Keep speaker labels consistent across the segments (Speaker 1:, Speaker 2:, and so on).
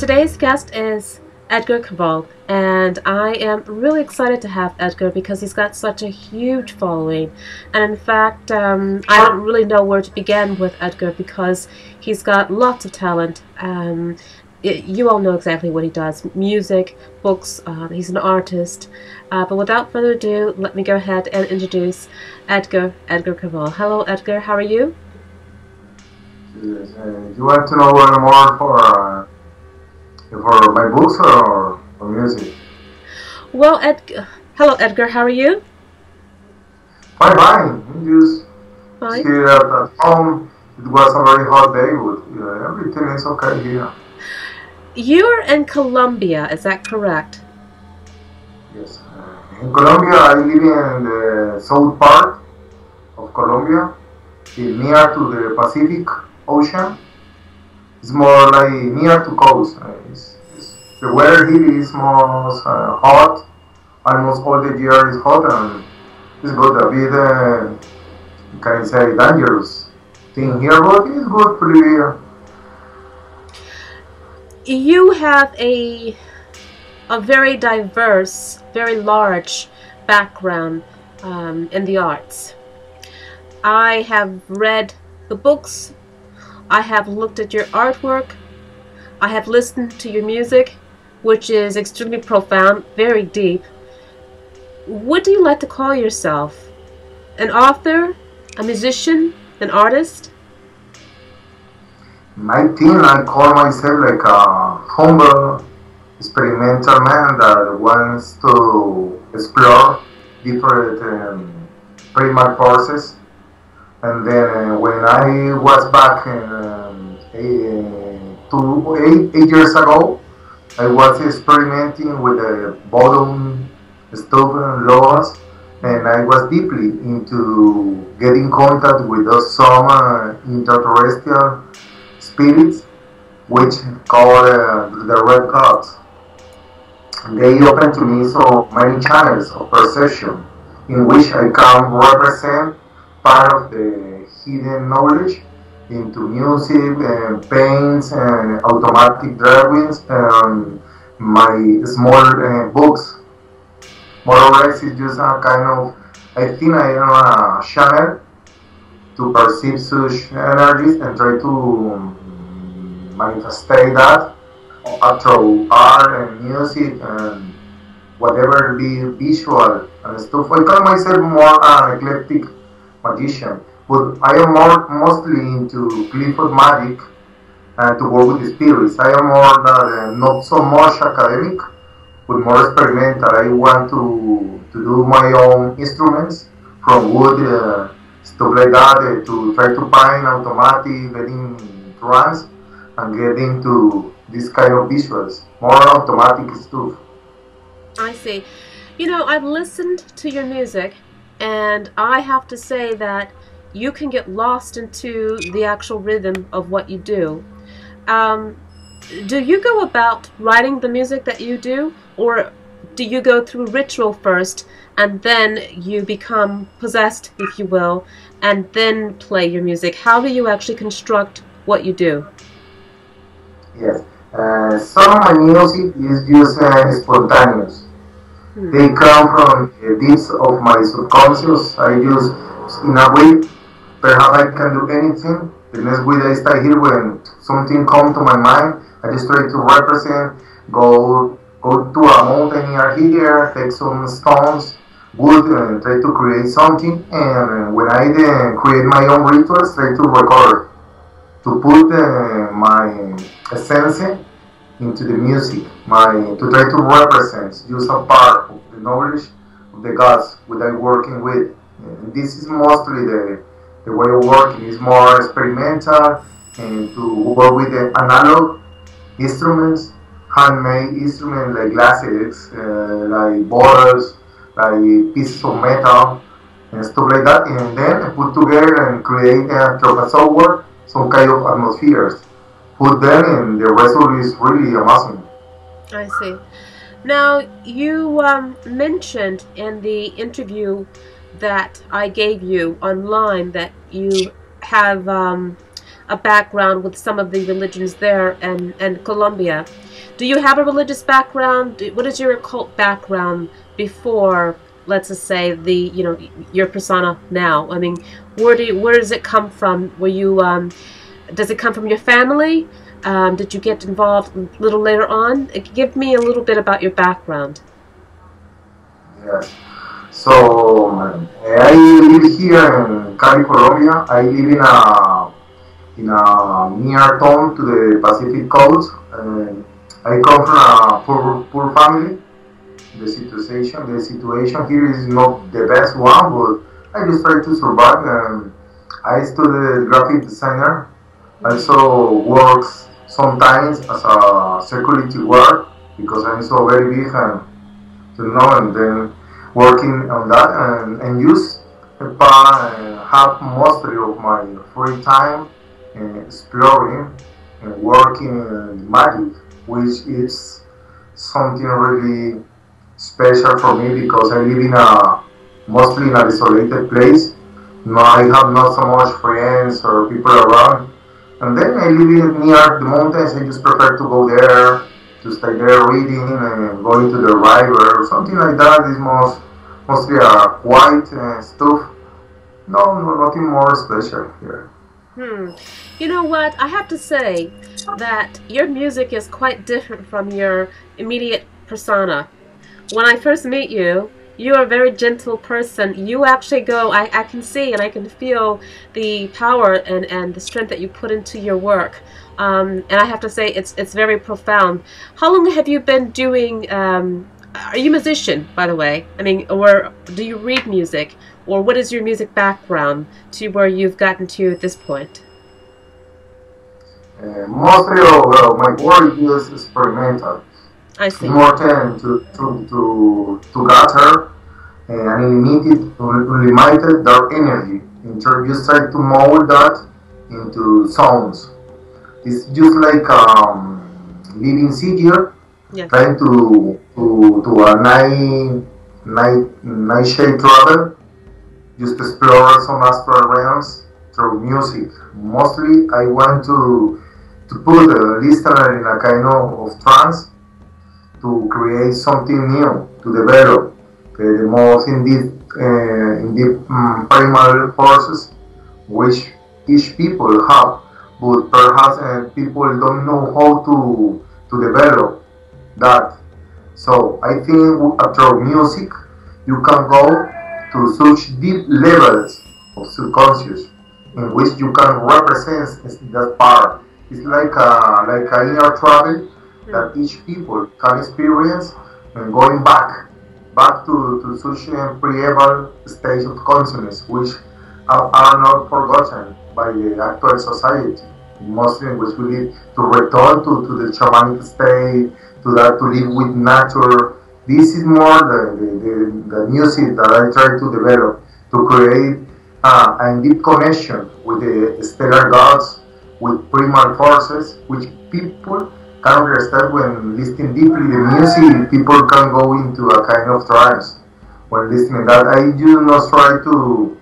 Speaker 1: Today's guest is Edgar Kerval, and I am really excited to have Edgar because he's got such a huge following. And in fact, I don't really know where to begin with Edgar because he's got lots of talent. You all know exactly what he does: music, books, he's an artist. But without further ado, let me go ahead and introduce Edgar Kerval. Hello Edgar, how are you?
Speaker 2: Yes, you want to know more for my books or for music?
Speaker 1: Well, hello Edgar, how are you?
Speaker 2: Fine, fine. I'm just
Speaker 1: Fine.
Speaker 2: here at home. It was a very hot day, but everything is okay here.
Speaker 1: You're in Colombia, is that correct?
Speaker 2: Yes. In Colombia, I live in the south part of Colombia, near to the Pacific Ocean. It's more like near to coast. The weather here is more hot. Almost all the year is hot, and it's good. A bit, can I say, dangerous thing here, but it's good to live here.
Speaker 1: You have a very diverse, very large background in the arts. I have read the books, I have looked at your artwork, I have listened to your music, which is extremely profound, very deep. What do you like to call yourself? An author? A musician? An artist?
Speaker 2: My team, I call myself like a humble, experimental man that wants to explore different primal forces. And then when I was back 8 years ago, I was experimenting with the bottom stuff and laws, and I was deeply into getting contact with those some interterrestrial spirits, which called the red gods. They open to me so many channels of perception in which I can represent part of the hidden knowledge into music and paints and automatic drawings and my small books. More or less, it's just a kind of, I think I am a channel to perceive such energies and try to manifest that through art and music and whatever be visual and stuff. I call myself more an eclectic magician, but I am mostly into Clifford magic and to work with the spirits. I am more not so much academic, but more experimental. I want to do my own instruments from wood, stuff like that, to try to find automatic, getting trance, and getting to this kind of visuals, more automatic stuff.
Speaker 1: I see. You know, I've listened to your music, and I have to say that you can get lost into the actual rhythm of what you do. Do you go about writing the music that you do, or do you go through ritual first, and then you become possessed, if you will, and then play your music? How do you actually construct what you do?
Speaker 2: Yes. Some of my music is just spontaneous. They come from the deeps of my subconscious. I just, in a way, perhaps I can do anything. The next week I stay here when something comes to my mind. I just try to represent, go to a mountain near here, take some stones, wood, and try to create something. And when I then create my own rituals, try to record, to put my essence into the music, to try to represent, use a part of the knowledge of the gods that I'm working with. And this is mostly the way of working. Is more experimental and to work with the analog instruments, handmade instruments like glasses, like bottles, like pieces of metal and stuff like that, and then put together and create through a software some kind of atmospheres. Put them and the result is really amazing.
Speaker 1: I see. Now, you mentioned in the interview that I gave you online that you have a background with some of the religions there and Colombia. Do you have a religious background? What is your occult background before, let's just say, your persona now? I mean, where does it come from? Were you does it come from your family? Did you get involved a little later on? Give me a little bit about your background.
Speaker 2: Yes. So I live here in Cali, Colombia. I live in a near town to the Pacific coast. I come from a poor family. The situation here is not the best one, but I just try to survive. I studied graphic designer. Also works sometimes as a security guard because I'm so very big and then working on that and use have mostly of my free time exploring and working in Magick, which is something really special for me because I live in mostly in a isolated place. No, I have not so much friends or people around. And then I live near the mountains. I just prefer to go there, to stay there reading and going to the river or something like that. Is mostly quiet stuff. No, nothing more special here.
Speaker 1: You know what? I have to say that your music is quite different from your immediate persona. When I first meet you, you are a very gentle person. You actually go, I can see and I can feel the power and the strength that you put into your work. And I have to say it's very profound. How long have you been doing, are you a musician, by the way? I mean, or do you read music? Or what is your music background to where you've gotten to at this point?
Speaker 2: Mostly my work is experimental.
Speaker 1: I see.
Speaker 2: More than to gather unlimited dark energy. You try to mold that into sounds. It's just like living seeker,
Speaker 1: yes.
Speaker 2: Trying to a night shade travel, just explore some astral realms through music. Mostly, I want to put the listener in a kind of trance, to create something new, to develop the most in deep primal forces which each people have, but perhaps people don't know how to develop that. So I think through music you can go to such deep levels of subconscious in which you can represent that part. It's like a inner travel that each people can experience and going back to such a pre-eval stage of consciousness which are not forgotten by the actual society, mostly in which we live, to return to the shamanic state, to live with nature. This is more the music that I try to develop, to create a deep connection with the stellar gods, with primal forces, which people can understand when listening deeply the music. People can go into a kind of trance when listening that. I do not try to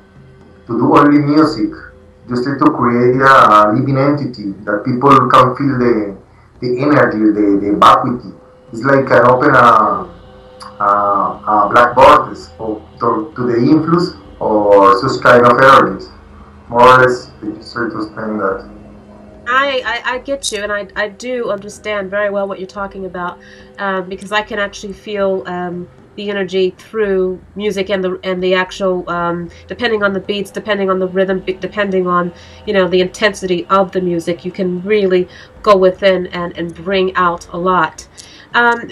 Speaker 2: do only music, just try to create a living entity that people can feel the energy, the vacuity. It's like an open a black vortices to the influence or such kind of energies. More or less, I just try to explain that.
Speaker 1: I get you, and I do understand very well what you're talking about, because I can actually feel the energy through music and the actual, depending on the beats, depending on the rhythm, depending on the intensity of the music, you can really go within and bring out a lot.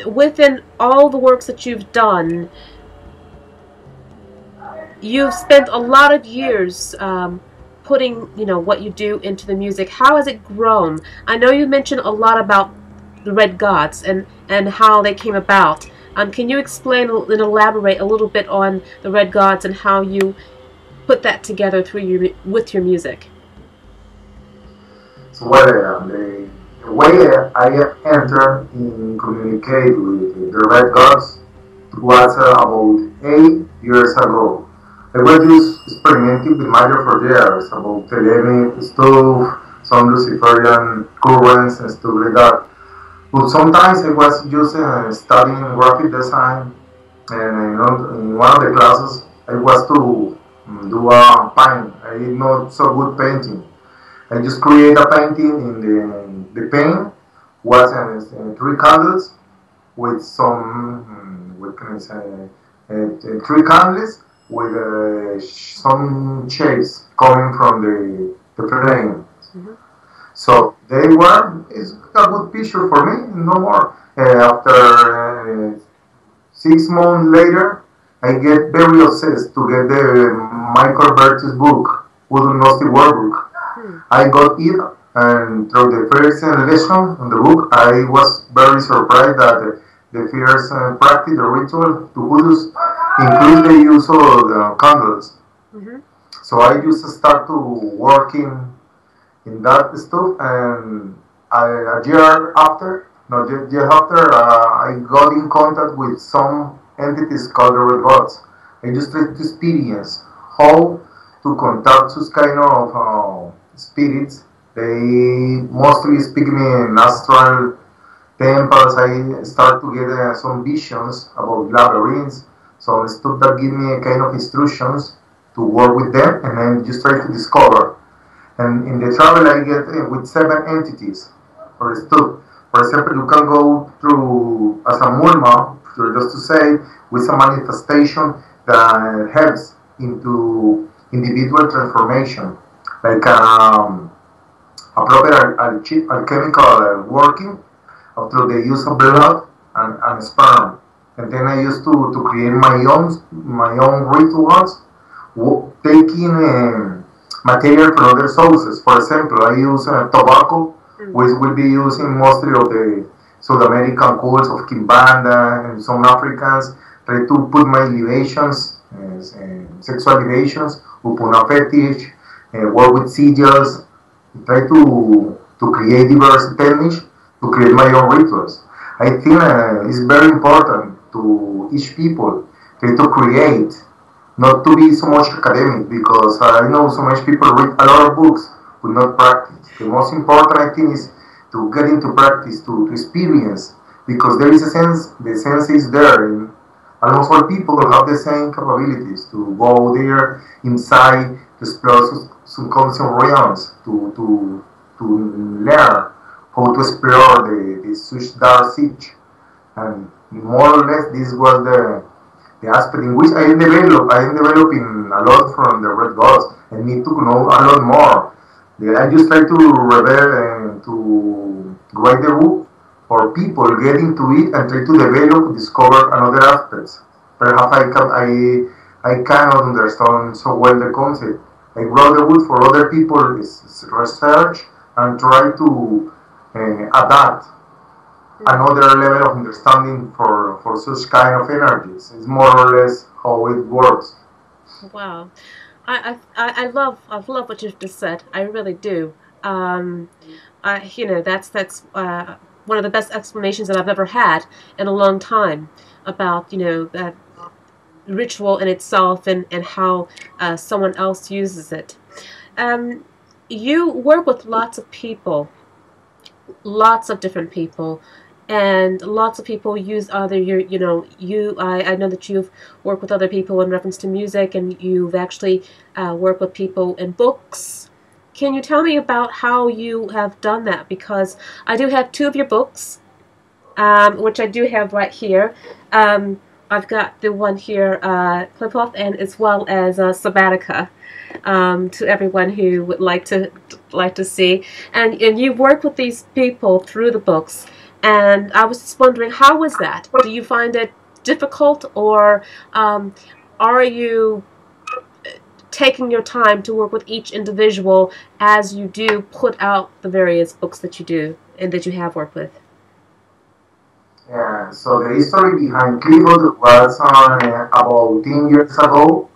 Speaker 1: Within all the works that you've done, you've spent a lot of years putting what you do into the music. How has it grown? I know you mentioned a lot about the Red Gods and how they came about. Can you explain and elaborate a little bit on the Red Gods and how you put that together with your music?
Speaker 2: So the way I entered in communicate with the Red Gods was about 8 years ago. I was just experimenting with magic for years, about telemic stuff, some Luciferian currents and stuff like that. But sometimes I was just studying graphic design, and in one of the classes I was to do a paint. I did not so good painting. I just create a painting in the paint was three candles with some what can I say three candles with some shapes coming from the flame. Mm-hmm. So they were, it's a good picture for me, no more. After 6 months later, I get very obsessed to get the Michael Bert's book, Voodoo Gnostic Workbook. I got it, and through the first lesson on the book, I was very surprised that the first practice, the ritual to voodoos, includes the use of the candles. Mm-hmm. So I just start to working in that stuff, and a year after, I got in contact with some entities called the Red Gods. I just tried to experience how to contact those kind of spirits. They mostly speak me in astral temples. I start to get some visions about labyrinths, some stuff that give me a kind of instructions to work with them, and then just try to discover. And in the travel, I get with 7 entities or stuff. For example, you can go through as a mulma, just to say, with some manifestation that helps into individual transformation, like a proper alchemical working through the use of blood and sperm. And then I used to create my own rituals, taking material from other sources. For example, I use tobacco, which will be using mostly of the South American cults of Kimbanda and some Africans. Try to put my libations, sexual libations, upon a fetish, work with sigils, try to create diverse techniques to create my own rituals. I think it's very important to each people try to create, not to be so much academic, because I know so much people read a lot of books but not practice. The most important, I think, is to get into practice, to experience, because there is a sense, the sense is there, and almost all people have the same capabilities to go there inside, to explore subconscious realms, to learn how to explore the such dark siege. And more or less this was the aspect in which I am developing a lot from the Red Gods, and need to know a lot more. I just try to reveal and to write the book for people get into it and try to develop, discover another aspects. Perhaps I cannot understand so well the concept. I wrote the book for other people, research and try to adapt another level of understanding for such kind of energies. It's more or less how it works.
Speaker 1: Wow, I love what you've just said. I really do. That's one of the best explanations that I've ever had in a long time about that ritual in itself and how someone else uses it. You work with lots of people, lots of different people, and lots of people use other I know that you've worked with other people in reference to music, and you've actually worked with people in books. Can you tell me about how you have done that? Because I do have 2 of your books, which I do have right here. I've got the one here, Clip-Off, and as well as Sabbatica, to everyone who would like to see. And you work with these people through the books. And I was just wondering, how was that? Do you find it difficult, or are you taking your time to work with each individual as you do put out the various books that you do and that you have worked with?
Speaker 2: Yeah, so the history behind Clifford was about 10 years ago.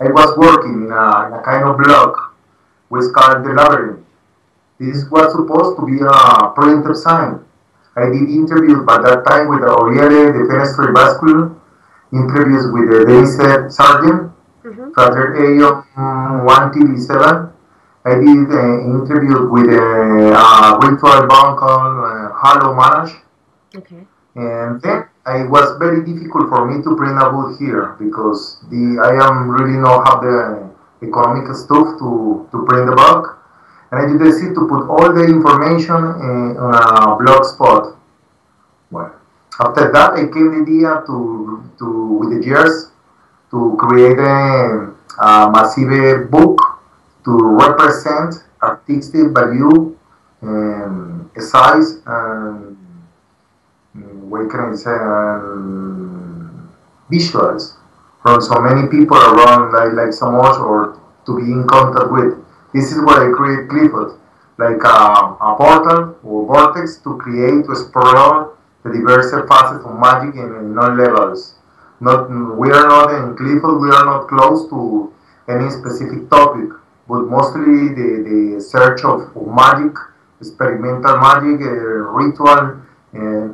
Speaker 2: I was working in a kind of blog which called The Labyrinth. This was supposed to be a printed sign. I did interviews by that time with Oriere, the Fenestri Vascular, interviews with Denise Sargent, Frater Aeon 1TV7, I did an interview with a ritual bank called Hello Manage.
Speaker 1: Okay.
Speaker 2: And then it was very difficult for me to print a book here because I am really not have the economic stuff to print the book. And I decided to put all the information on a blog spot. Well, after that, I came the idea to with the years to create a massive book to represent artistic value, size, and what can I say, visuals from so many people around, like so much, or to be in contact with. This is what I create Clifford, like a portal or vortex to create, to explore the diverse facets of magic in all levels. Not, we are not in Clifford, we are not close to any specific topic, but mostly the search of magic, experimental magic, ritual,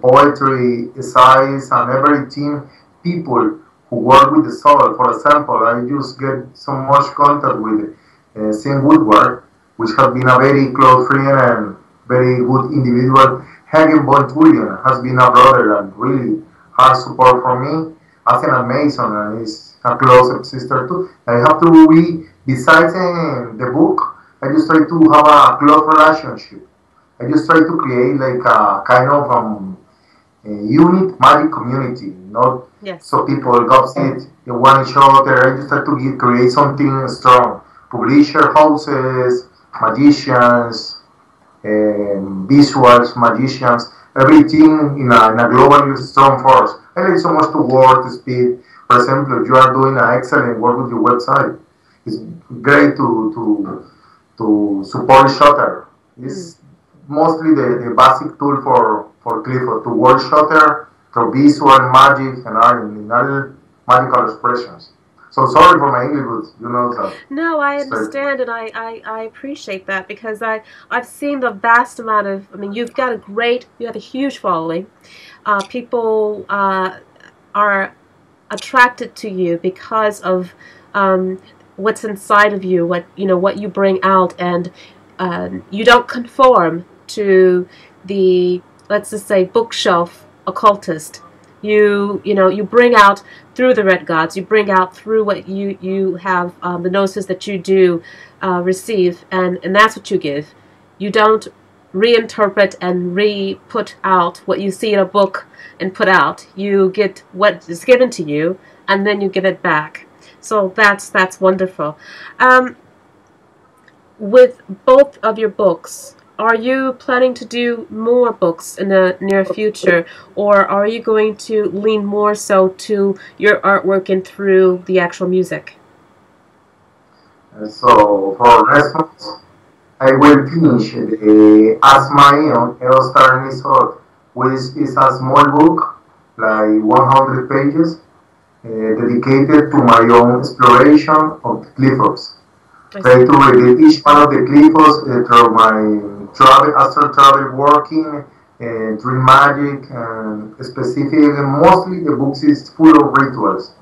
Speaker 2: poetry, science, and everything. People who work with the soul. For example, I just get so much contact with Saint Woodward, which has been a very close friend and very good individual. Hagen von Tullian has been a brother and really hard support for me. As an Mason and is a close sister too. I have to be, besides the book, I just try to have a close relationship. I just try to create like a kind of a unit magic community, not so people gossip in one shot. I just try to create something strong. Publisher houses, magicians, visuals, magicians, everything in a globally strong force. I like so much to work, to speed. For example, you are doing an excellent work with your website. It's great to support each other. It's mostly the basic tool for Clifford to work shutter through visual magic and art in all magical expressions. So sorry for my English, but you know that.
Speaker 1: No, I understand, and I appreciate that because I've seen the vast amount of. I mean, you have a huge following. People are attracted to you because of what's inside of you, what you bring out, and you don't conform to the, let's just say, bookshelf occultist. You bring out through the red gods. You bring out through what you have, the gnosis that you do receive, and that's what you give. You don't reinterpret and re-put out what you see in a book and put out. You get what is given to you, and then you give it back. So that's wonderful. With both of your books, are you planning to do more books in the near future, or are you going to lean more so to your artwork and through the actual music?
Speaker 2: So for response, I will finish the As My Own Eostar, which is a small book, like 100 pages, dedicated to my own exploration of the Cliffos. Try to relate each one of the Cliffos through my astral travel working, dream magic, and specific, mostly the books is full of rituals,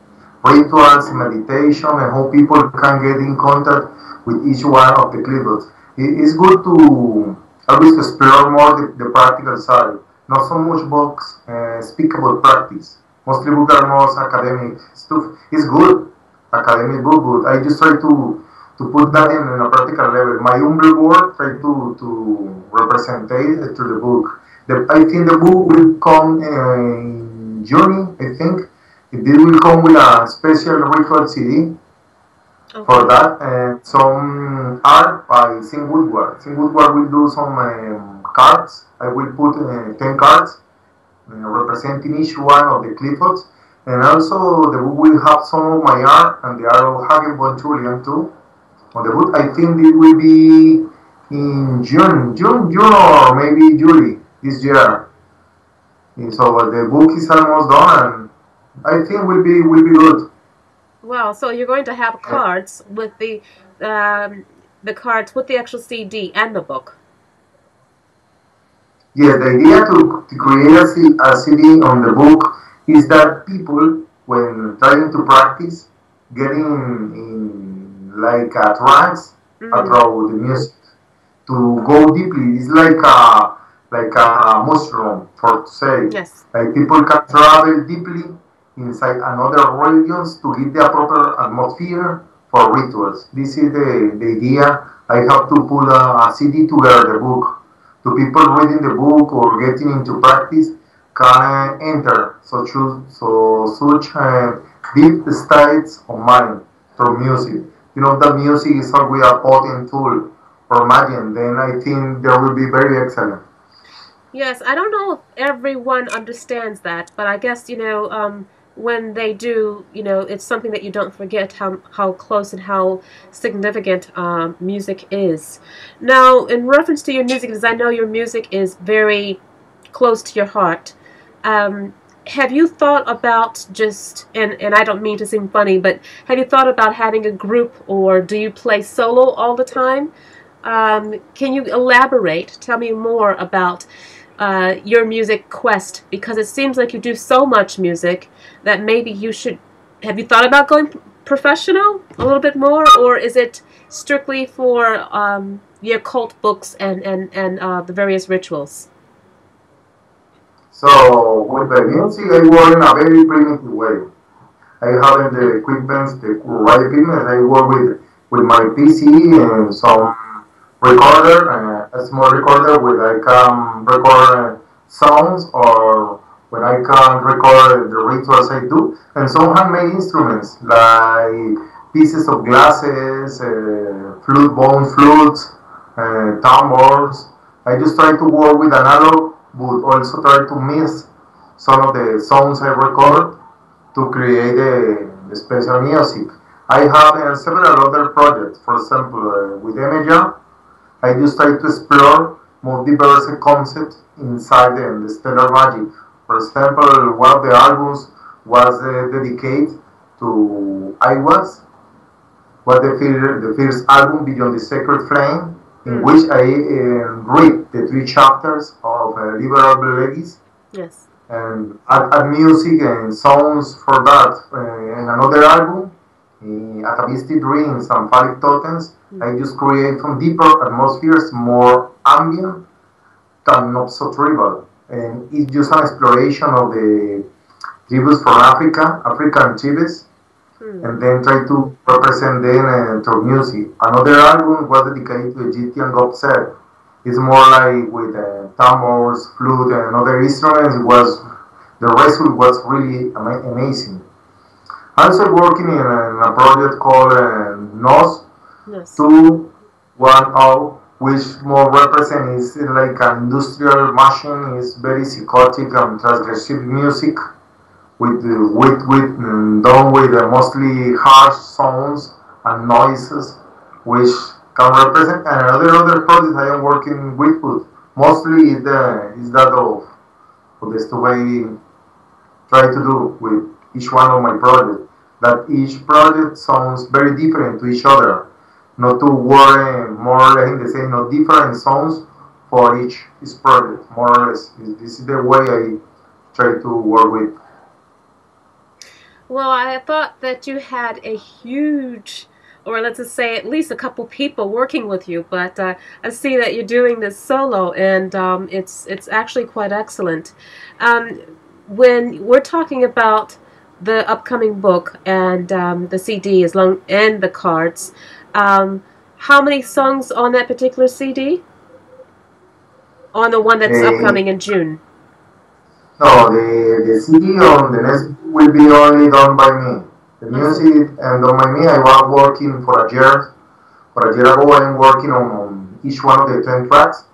Speaker 2: meditation, and how people can get in contact with each one of the Cliffos. It's good to always explore more the practical side. Not so much books speak about practice. Mostly books are more academic stuff. It's good, academic book, but I just try to put that in a practical level. My humble work try to represent it through the book. I think the book will come in June, I think. It will come with a special ritual CD for that, and some art by Saint Woodward. Saint Woodward will do some cards. I will put 10 cards representing each one of the Cliffords, and also the book will have some of my art and the art of Hagen von Tullian too. On the book, I think it will be in June or maybe July this year. And so the book is almost done, and I think will be good.
Speaker 1: Wow! So you're going to have cards with the cards with the actual CD and the book.
Speaker 2: Yes, the idea to create a CD on the book is that people, when trying to practice, getting in like a trance, through the music to go deeply. It's like a mushroom, for to say.
Speaker 1: Yes.
Speaker 2: Like people can travel deeply inside another regions to get the proper atmosphere for rituals. This is the idea. I have to put a CD together, the book. To people reading the book or getting into practice can enter such deep states of mind through music. You know that music is always a potent tool for magic. Then I think there will be very excellent.
Speaker 1: Yes, I don't know if everyone understands that, but I guess, when they do, it's something that you don't forget how close and how significant music is. Now, in reference to your music, because I know your music is very close to your heart, have you thought about and I don't mean to seem funny, but have you thought about having a group, or do you play solo all the time? Can you elaborate? Tell me more about your music quest, because it seems like you do so much music that maybe you should. Have you thought about going professional a little bit more, or is it strictly for the occult books and the various rituals?
Speaker 2: So with the music, I work in a very primitive way. I haven't the equipment, the right equipment. I work with my PC and some recorder, a small recorder where I can record sounds, or when I can record the rituals I do, and some handmade instruments like pieces of glasses, bone flutes, tambours. I just try to work with analog, but also try to mix some of the sounds I record to create the special music. I have several other projects. For example, with EMME YA, I just try to explore more diverse concepts inside the stellar magic. For example, one of the albums was dedicated to was the first album, Beyond the Sacred Flame, in which I read the 3 chapters of Liberal Legis.
Speaker 1: Yes.
Speaker 2: And add music and sounds for that. In another album, Atavistic Dreams and Phallic Totems, I just create from deeper atmospheres, more ambient than not so tribal. And it's just an exploration of the tribus from African tribes, and then try to represent them through music. Another album was dedicated to Egyptian god set. It's more like with tambours, flute, and other instruments. The result was really amazing. I'm also working in a project called Gnosis 210, which more represents like an industrial machine. It's very psychotic and transgressive music done with mostly harsh sounds and noises, which can represent. And other projects I am working with, mostly is that of this way I try to do with each one of my projects. That each project sounds very different to each other. Not to worry more or less in the same, not different sounds for each project, more or less. This is the way I try to work with.
Speaker 1: Well, I thought that you had a huge, or let's just say at least a couple people working with you, but I see that you're doing this solo, and it's actually quite excellent. When we're talking about the upcoming book and the CD and the cards, how many songs on that particular CD? On the one that's upcoming in June?
Speaker 2: No, the CD on the next will be only done by me. The music and done by me. I was working for a year. For a year ago, I'm working on each one of the 10 tracks.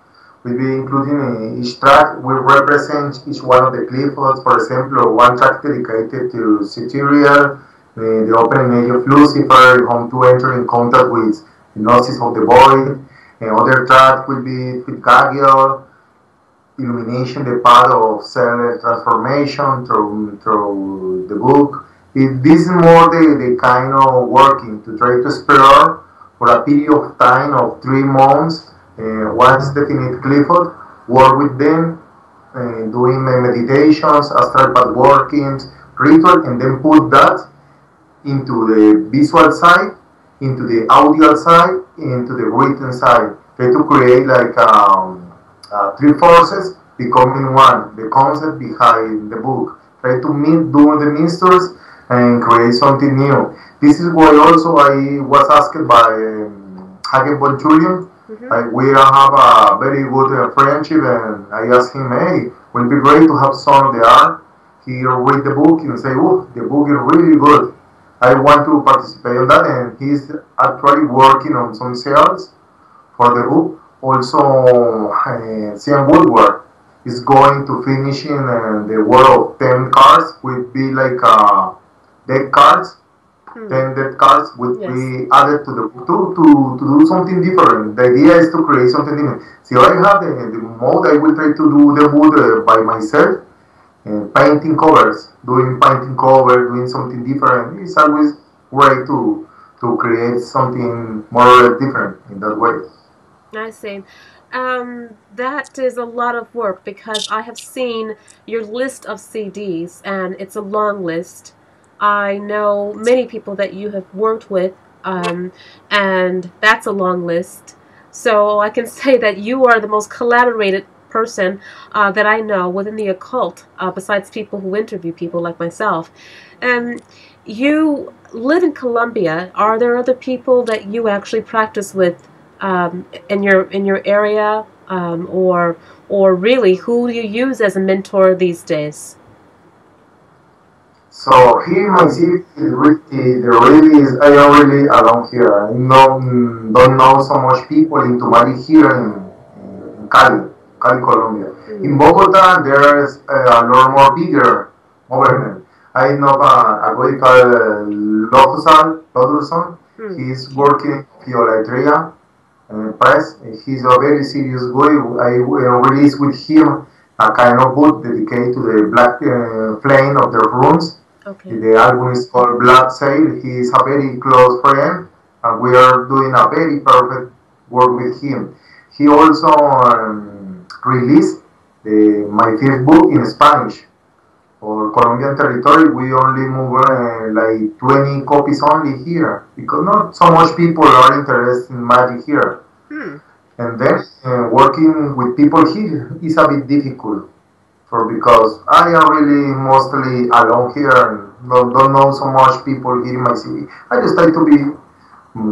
Speaker 2: We'll be including each track will represent each one of the cliffs. For example, one track dedicated to Cytherea, the opening age of Lucifer, home to enter in contact with the Gnosis of the void. Other track will be with Gagiel, illumination, the path of self-transformation through the book. This is more the kind of working to try to explore for a period of time of 3 months, once definite Clifford, work with them, doing meditations, astral path workings, ritual, and then put that into the visual side, into the audio side, into the written side. Try to create like three forces becoming one. The concept behind the book. Try to do the mixtures and create something new. This is why also I was asked by Hagen Julian. We have a very good friendship, and I asked him, hey, would be great to have some of the art. He read the book and say, oh, the book is really good. I want to participate in that, and he's actually working on some sales for the book. Also, CM Woodward is going to finish in the world of 10 cards, would be like deck cards. 10 deck cards would be added to the book to do something different. The idea is to create something different. So I have the mode, I will try to do the wood by myself. Painting covers, doing something different. It's always great to create something more or less different in that way.
Speaker 1: I see. That is a lot of work, because I have seen your list of CDs, and it's a long list. I know many people that you have worked with, and that's a long list. So I can say that you are the most collaborated person that I know within the occult, besides people who interview people like myself. You live in Colombia. Are there other people that you actually practice with in your area, or really, who do you use as a mentor these days?
Speaker 2: So here in my city, I am really alone here. I don't know so much people into Magick here in Cali, Colombia. In Bogota, there's a lot more bigger movement. I know a guy called Lodulson. He's working in Fiolatria press. He's a very serious guy. I released with him a kind of book dedicated to the black flame of the runes. Okay. The album is called Blood Sale. He is a very close friend, and we are doing a very perfect work with him. He also released my fifth book in Spanish. For Colombian territory, we only move like 20 copies only here, because not so much people are interested in magic here. And then working with people here is a bit difficult, because I am really mostly alone here and don't know so much people here in my city. I just try to be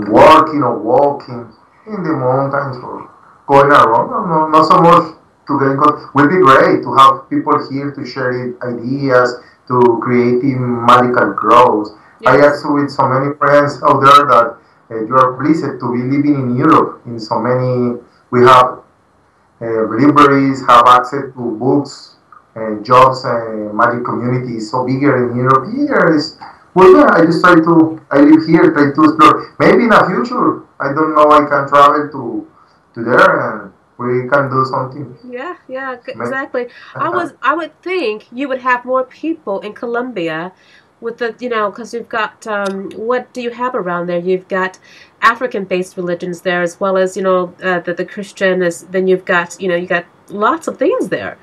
Speaker 2: working or walking in the mountains or going around. Not so much to get in contact. Would be great to have people here to share ideas, to creating magical growth. Yes. I asked with so many friends out there that you are blessed to be living in Europe. In so many, we have libraries, have access to books, jobs, magic community is so bigger in Europe. Here is, well, yeah, I just I live here, try to explore. Maybe in the future, I don't know, I can travel to there and we can do something.
Speaker 1: Yeah, exactly. I would think you would have more people in Colombia with the, because you've got, what do you have around there? You've got African-based religions there, as well as, the Christian is, then you've got, you got lots of things there.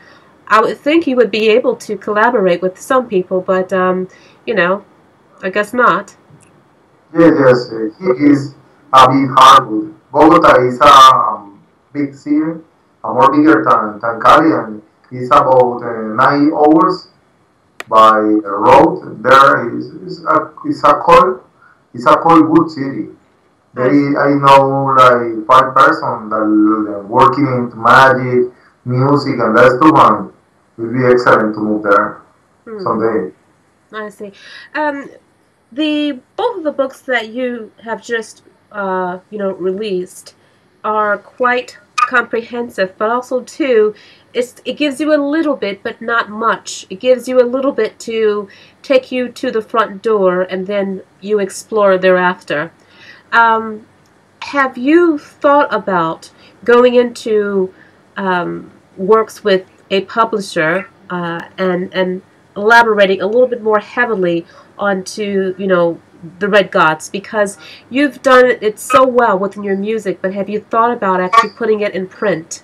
Speaker 1: I would think you would be able to collaborate with some people, but, I guess not.
Speaker 2: Yes, it is a bit hard. Bogota is a big city, more bigger than Cali, and it's about 9 hours by road. There is a cold good city. I know like 5 persons that working in magic, music, and that stuff, and it would be excellent to move there someday.
Speaker 1: I see. Both of the books that you have just released are quite comprehensive, but also too, it gives you a little bit, but not much. It gives you a little bit to take you to the front door, and then you explore thereafter. Have you thought about going into works with a publisher and elaborating a little bit more heavily onto the Red Gods, because you've done it so well within your music, but have you thought about actually putting it in print?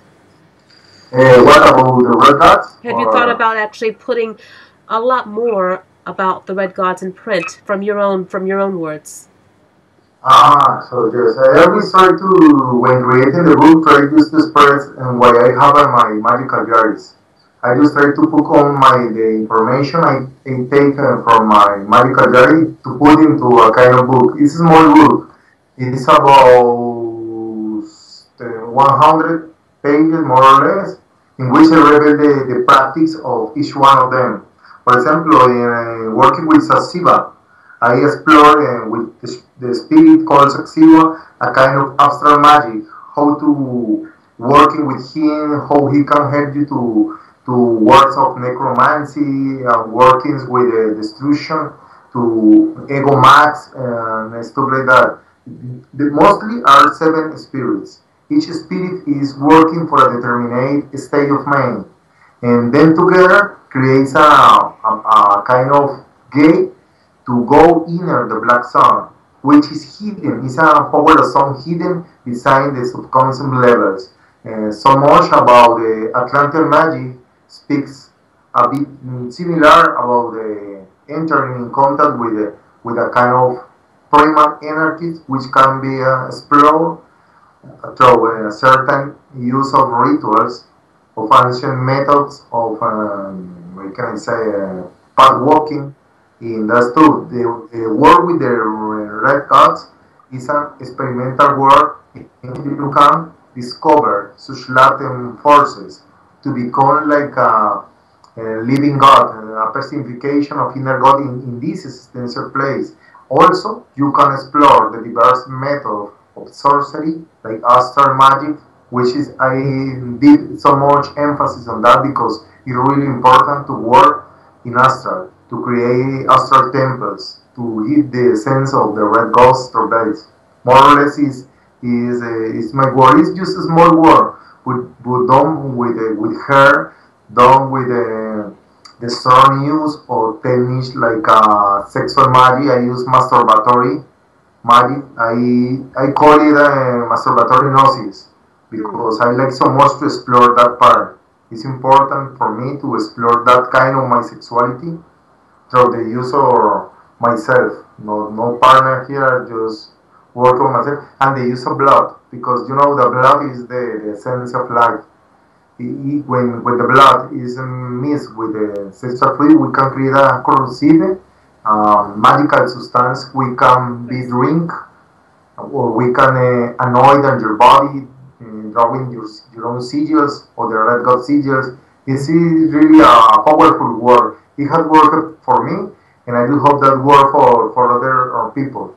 Speaker 2: What about the Red Gods?
Speaker 1: Have you thought about actually putting a lot more about the Red Gods in print from your own words?
Speaker 2: So yes, I always try to, when creating the book, try just to express and what I have in my magical diaries. I just try to put on the information I take from my magical diary to put into a kind of book. It's a small book. It's about 100 pages, more or less, in which I reveal the practice of each one of them. For example, in working with Satsiva, I explore with the spirit called Satsiva a kind of astral magic, how to working with him, how he can help you to works of necromancy, workings with destruction, to ego max and stuff like that. Mostly are seven spirits. Each spirit is working for a determinate state of mind, and then together creates a kind of gate to go inner the black sun, which is hidden. It's a power of sun hidden beside the subconscious levels. So much about the Atlantean magic speaks a bit similar about the entering in contact with a kind of primal energies which can be explored through a certain use of rituals, of ancient methods, of what can I say, path walking. In that too, the work with the red gods is an experimental work in which you can discover such latent forces to become like a living God, a personification of inner God in this existential place. Also, you can explore the diverse method of sorcery, like astral magic, which is I did so much emphasis on that because it's really important to work in astral, to create astral temples, to give the sense of the red ghost or base. More or less is my work. It's just a small work, but done with her, done with the strong use or techniques like sexual magic. I use masturbatory magic. I call it masturbatory gnosis because I like so much to explore that part. It's important for me to explore that kind of my sexuality through the use of myself. No partner here, just work on myself. And the use of blood, because you know the blood is the essence of life. When the blood is mixed with the sexual fluid, we can create a corrosive, magical substance. We can be drink, or we can anoint on your body, drawing your own sigils or the red god sigils. This is really a powerful work. It has worked for me, and I do hope that work for other people.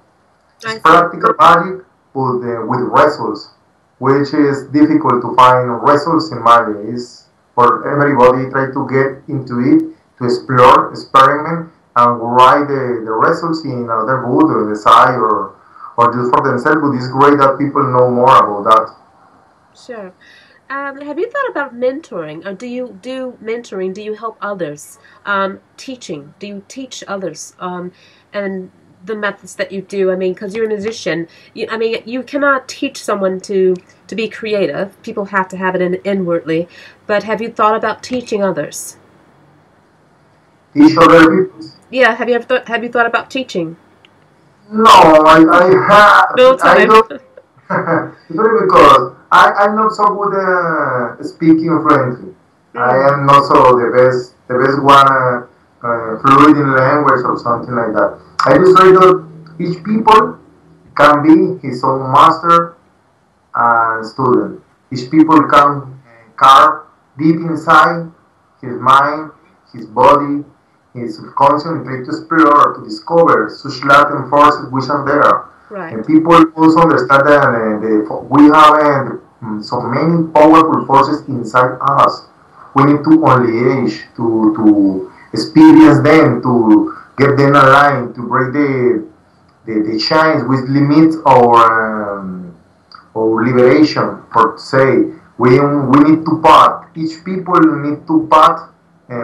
Speaker 2: It's practical magic, but with results, which is difficult to find results in magic. It's for everybody try to get into it, to explore, experiment, and write the results in another book or the site or just for themselves. But it's great that people know more about that.
Speaker 1: Sure. Have you thought about mentoring, or do you do mentoring? Do you help others? Teaching? Do you teach others? And the methods that you do. I mean, because you're a musician. You cannot teach someone to be creative. People have to have it inwardly. But have you thought about teaching others?
Speaker 2: Teach other people?
Speaker 1: Yeah. Have you thought about teaching?
Speaker 2: No, I have.
Speaker 1: No time.
Speaker 2: I don't. It's really because I'm not so good speaking fluently. I am not so the best one fluid in language or something like that. I just try that each people can be his own master and student. Each people can carve deep inside his mind, his body, his subconscious, and try to explore, to discover such latent forces which are there.
Speaker 1: Right.
Speaker 2: And people also understand that we have so many powerful forces inside us. We need to unleash, to experience them, to get them aligned, to break the chains which limits our liberation. For say, we need to path. Each people need to path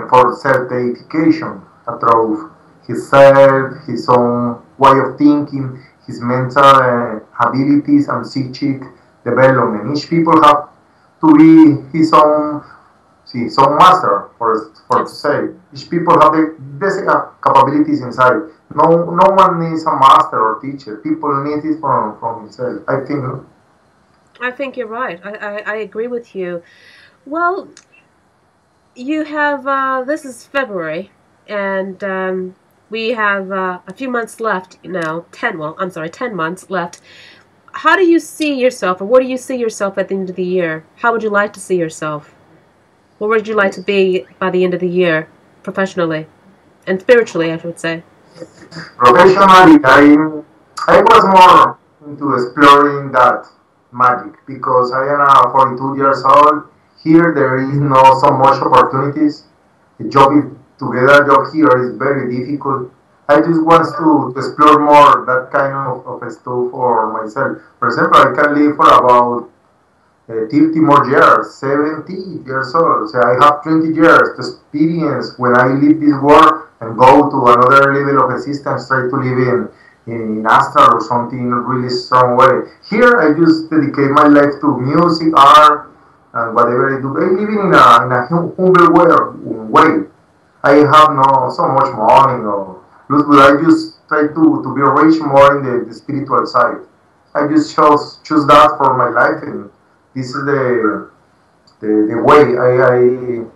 Speaker 2: for self-deification through his self, his own way of thinking, his mental abilities and psychic development. Each people have to be his see, some master, for to
Speaker 1: Yes.
Speaker 2: say. Each people have the capabilities inside. No one needs a master or teacher. People need it from himself. I think.
Speaker 1: I think you're right. I agree with you. Well, you have, this is February, and we have a few months left now. 10, well, I'm sorry, 10 months left. How do you see yourself, or where do you see yourself at the end of the year? How would you like to see yourself? Where would you like to be by the end of the year, professionally and spiritually, I should say?
Speaker 2: Professionally, I was more into exploring that magic because I am 42 years old. Here there is not so much opportunities. The job here is very difficult. I just want to explore more that kind of stuff for myself. For example, I can live for about 30 more years, 70 years old. So I have 20 years to experience when I leave this world and go to another level of existence, try to live in astral or something in a really strong way. Here I just dedicate my life to music, art, and whatever I do. I live in a humble way. I have no so much money or but I just try to be rich more in the spiritual side. I just choose that for my life, and this is the way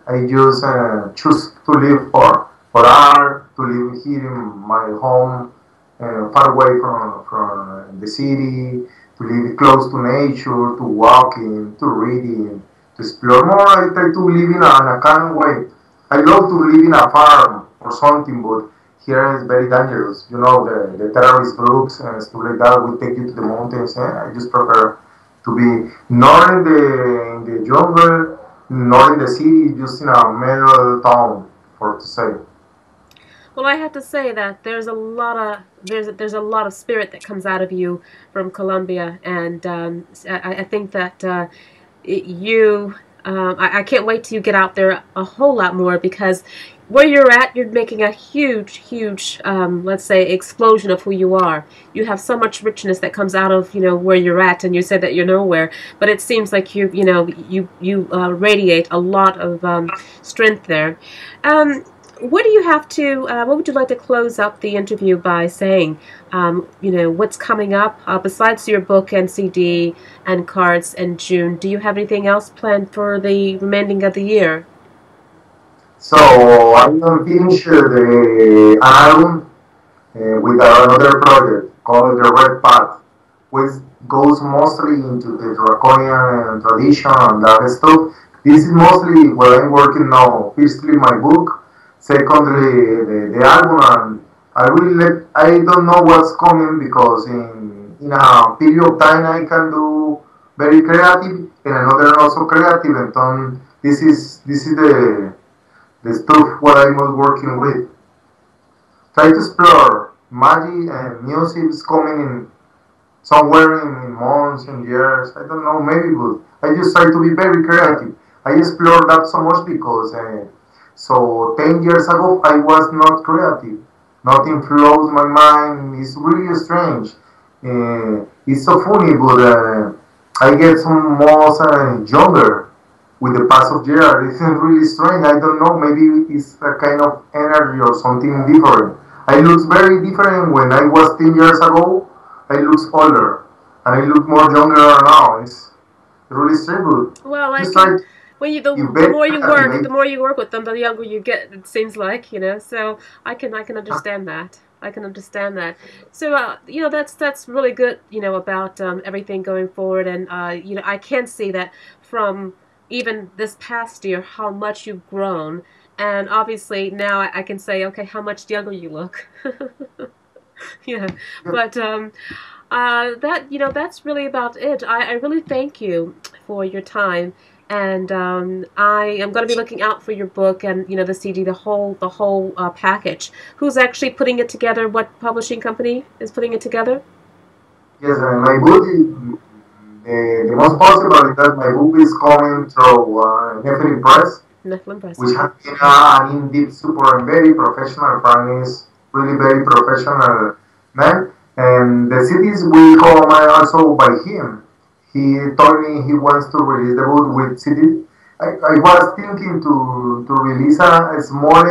Speaker 2: I just choose to live for art, to live here in my home, far away from the city, to live close to nature, to walking, to reading, to explore more. I try to live in a calm way. I love to live in a farm or something, but here is very dangerous. You know, the terrorist groups and stuff like that will take you to the mountains. I just prefer to be not in the jungle, not in the city, just in a middle town, for to say.
Speaker 1: Well, I have to say that there's a lot of there's a lot of spirit that comes out of you from Colombia, and I think that you. I can't wait till you get out there a whole lot more, because where you're at, you're making a huge, let's say, explosion of who you are. You have so much richness that comes out of, where you're at, and you said that you're nowhere, but it seems like you radiate a lot of strength there. What do you have to, what would you like to close up the interview by saying? What's coming up besides your book and CD and cards in June? Do you have anything else planned for the remaining of the year?
Speaker 2: So I'm gonna finish the album with another project called The Red Path, which goes mostly into the draconian tradition and that stuff. This is mostly what I'm working now. Firstly, my book. Secondly, the album. And I don't know what's coming because in a period of time I can do very creative and another also creative. And this is the stuff what I was working with. Try to explore magic and music is coming in somewhere in months and years. I don't know, maybe, but I just try to be very creative. I explore that so much because so 10 years ago I was not creative. Nothing flows my mind. It's really strange. It's so funny, but I get some more younger with the pass of year. It's really strange. I don't know. Maybe it's a kind of energy or something different. I look very different when I was 10 years ago. I look older, and I look more younger now. It's really strange.
Speaker 1: Well,
Speaker 2: just like
Speaker 1: when the more you work with them, the younger you get. It seems like, So I can understand that. I can understand that. So that's really good. About everything going forward, and I can see that from even this past year how much you've grown, and obviously now I can say, okay, how much younger you look. Yeah, but that's really about it. I really thank you for your time, and I am going to be looking out for your book and the CD, the whole package. Who's actually putting it together? What publishing company is putting it together?
Speaker 2: Yes, my book is the most possible is that my book is coming through Nephilim Press.
Speaker 1: Nephilim Press.
Speaker 2: Which has been an in-depth, super, and very professional. Frank is really very professional man. And the CDs will come also by him. He told me he wants to release the book with CD, I was thinking to release a small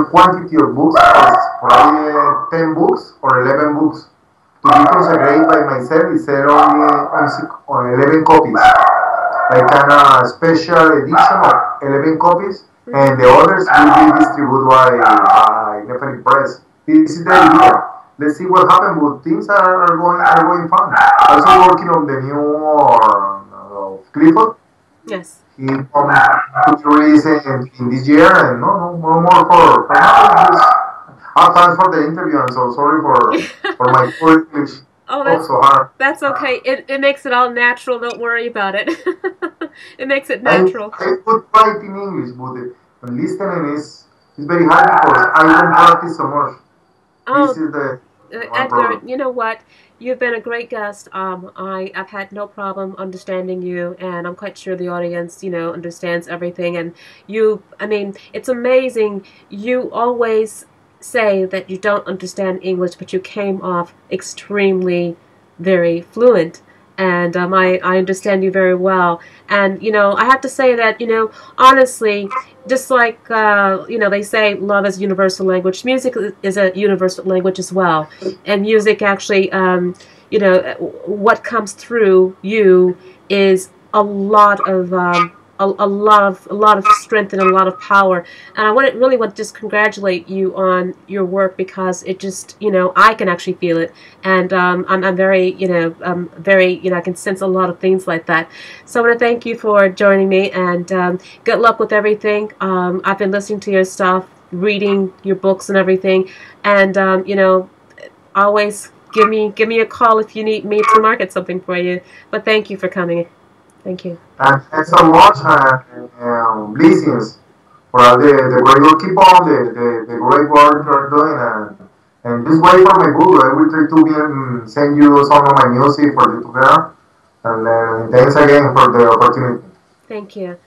Speaker 2: quantity of books, probably 10 books or 11 books, to be consecrated by myself instead only on 11 copies. Like a special edition of 11 copies, and the others will be distributed by Nepali Press. This is the idea. Let's see what happens, but things are going fun. Also working on the new Clifford.
Speaker 1: Yes.
Speaker 2: He comes to release in this year, and no more for now. Thanks for the interview. I'm so sorry for my poor English.
Speaker 1: Oh, that's okay. It makes it all natural. Don't worry about it. It makes it natural.
Speaker 2: I could write in English, but listening is very hard because I don't practice so much.
Speaker 1: Oh,
Speaker 2: this is the
Speaker 1: Edgar, you know what? You've been a great guest. I've had no problem understanding you, and I'm quite sure the audience, understands everything. And it's amazing. You always say that you don't understand English, but you came off extremely very fluent, and I understand you very well. And I have to say that honestly, just like they say love is a universal language, music is a universal language as well. And music actually what comes through you is a lot of a lot of strength and a lot of power. And I really want to just congratulate you on your work, because it just I can actually feel it, and I'm very I can sense a lot of things like that. So I want to thank you for joining me, and good luck with everything. I've been listening to your stuff, reading your books and everything, and always give me a call if you need me to market something for you. But thank you for coming. Thank you.
Speaker 2: And thanks so much, blessings for all the great work. Keep on the great work you're doing, and just wait for my book. I will try to send you some of my music for you to hear. And thanks again for the opportunity.
Speaker 1: Thank you.